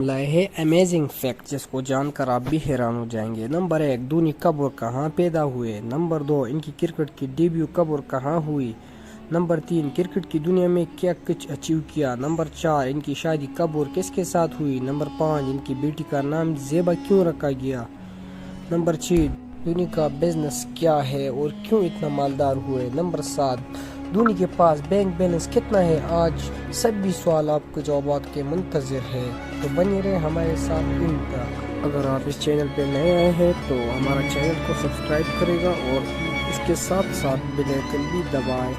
لائے ہے amazing fact جس کو جان کر آپ بھی حیران ہو جائیں گے۔ نمبر 1، دھونی کب اور کہاں پیدا ہوئے۔ نمبر 2، ان کی کرکٹ کی ڈیبیو کب اور کہاں ہوئی۔ نمبر 3، کرکٹ کی دنیا میں کیا کچھ اچیو کیا۔ نمبر 4، ان کی شادی کب اور کس کے ساتھ ہوئی۔ نمبر 5، ان کی بیٹی کا نام زیبا کیوں رکھا گیا۔ نمبر 6، دھونی کا بزنس کیا ہے اور کیوں اتنا مالدار ہوئے۔ نمبر 7، دھونی کے پاس بینک بیلنس کتنا ہے آج۔ سبھی سوال آپ کے جوابات کے منتظر ہے، تو بنے رہے ہمارے ساتھ ان تک۔ اگر آپ اس چینل پہ نئے آئے ہیں تو ہمارا چینل کو سبسکرائب کرے گا اور اس کے ساتھ ساتھ بیل آئیکن بھی دبائے۔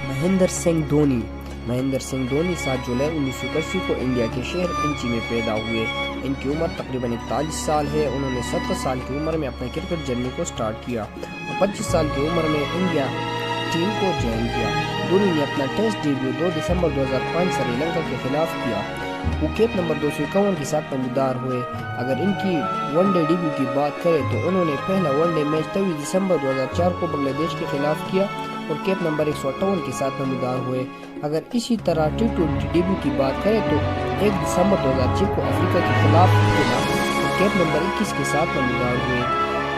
مہندر سنگھ دھونی۔ مہندر سنگھ دھونی 7 جولائی 1981 کو انڈیا کے شہر رانچی میں پیدا ہوئے۔ ان کی عمر تقریباً 41 سال ہے۔ انہوں نے 17 سال کی عمر میں اپنا کرکٹ جرنی کو سٹارٹ کیا اور 25 سال کی عمر میں انڈیا ٹیم کو جوائن کیا۔ دھونی نے اپنا ٹیسٹ ڈیبیو 2 دسمبر 2005 سری لنکا کے خلاف کیا۔ وہ کیپ نمبر 251 کے ساتھ نمودار ہوئے۔ اگر ان کی ون ڈے ڈیبیو کی بات کریں تو انہوں نے پہلا ون ڈے میچ 23 دسمبر 2004 کو بنگلہ دیش کے خلاف کیا اور کیپ نمبر 158 کے ساتھ نمودار ہوئے۔ اگر اسی طرح ٹی20 ڈیبیو کی بات کریں تو 1 دسمبر 2006 کو افریقہ کے خلاف کھیلا اور کیپ نمبر 21 کے ساتھ نمودار ہوئے،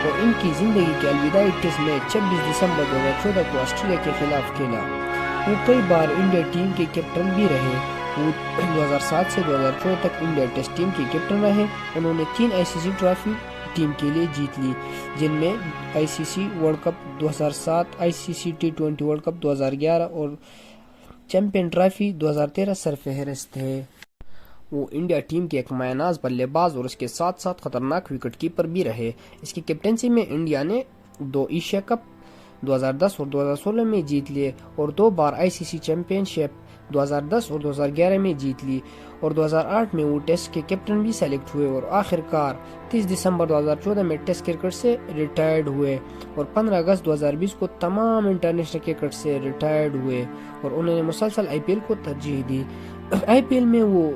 اور ان کی زندگی کے الوداعی ٹیسٹ میچ 26 دسمبر 2014 کو آسٹریلیا کے خلاف کھیلا۔ وہ کئی بار انڈیا ٹیم کے کیپٹن بھی رہے۔ وہ 2007 سے 2014 تک انڈیا ٹیسٹ ٹیم کے کیپٹن رہے۔ انہوں نے 3 ICC ٹرافی ٹیم کے لیے جیت لی، جن میں ICC world cup 2007، ICC T20 world cup 2011 اور چیمپئن ٹرافی 2013 سرفہرست ہے۔ وہ انڈیا ٹیم کے ایک مایہ ناز بلے باز اور اس کے ساتھ ساتھ خطرناک وکٹ کیپر بھی رہے۔ اس کی کیپٹنسی میں انڈیا نے 2 ایشیا کپ 2010 اور 2016 میں جیت لیے اور 2 بار ICC چیمپئن شپ 2010 اور 2011 میں جیت لی، اور 2008 میں وہ ٹیسٹ کے کیپٹن بھی سلیکٹ ہوئے اور آخرکار 30 دسمبر 2014 میں ٹیسٹ کرکٹ سے ریٹائرڈ ہوئے، اور 15 اگست 2020 کو تمام انٹرنیشنل کرکٹ سے ریٹائرڈ ہوئے، اور انہوں نے مسلسل IPL کو ترجیح دی۔ IPL میں وہ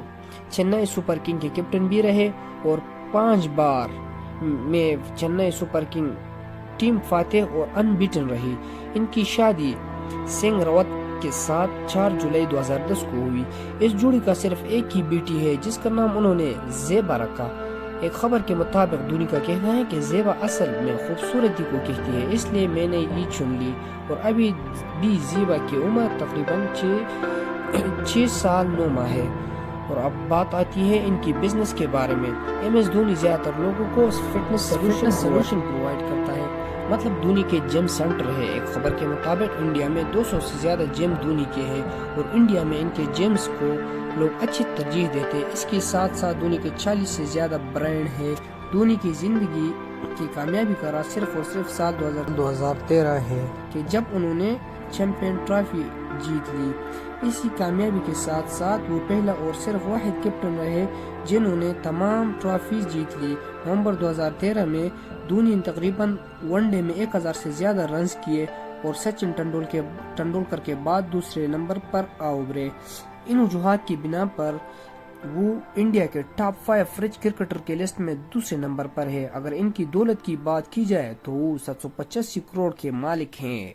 چنئی سپر کنگ کے کیپٹن بھی رہے اور 5 بار میں چنئی سپر کنگ ٹیم فاتح اور ان بیٹن رہی۔ ان کی شادی سنگھ راوت کے ساتھ 4 جولائی 2010 کو ہوئی۔ اس جوڑی کا صرف ایک ہی بیٹی ہے جس کا نام انہوں نے زیبا رکھا۔ ایک خبر کے مطابق دھونی کا کہنا ہے کہ زیبا اصل میں خوبصورتی کو کہتی ہے، اس لیے میں نے یہ چن لی، اور ابھی بھی زیبا کی عمر تقریباً 6 سال 9 ماہ ہے۔ اور اب بات آتی ہے ان کی بزنس کے بارے میں۔ MS دھونی زیادہ تر لوگوں کو فٹنس سولوشن پرووائڈ کرتا ہے، مطلب دھونی کے جم سینٹر ہے۔ ایک خبر کے مطابق انڈیا میں 200 سے زیادہ جم دھونی کے ہیں، اور انڈیا میں ان کے جمز کو لوگ اچھی ترجیح دیتے ہیں۔ اس کے ساتھ ساتھ دھونی کے 40 سے زیادہ برانڈ ہیں۔ دھونی کی زندگی کی کامیابی کا راز صرف اور صرف سال 2013 ہے کہ جب انہوں نے چیمپئن ٹرافی جیت لی۔ اسی کامیابی کے ساتھ ساتھ وہ پہلا اور صرف واحد کیپٹن رہے جنہوں نے تمام ٹرافیز جیت لی۔ نومبر 2013 میں دھونی نے تقریباً ون ڈے میں 1000 سے زیادہ رنز کیے اور سچن ٹنڈولکر کے بعد دوسرے نمبر پر ابھرے۔ ان وجوہات کی بنا پر وہ انڈیا کے ٹاپ 5 ریچ کرکٹر کے لسٹ میں دوسرے نمبر پر ہے۔ اگر ان کی دولت کی بات کی جائے تو وہ 785 کروڑ کے مالک ہیں۔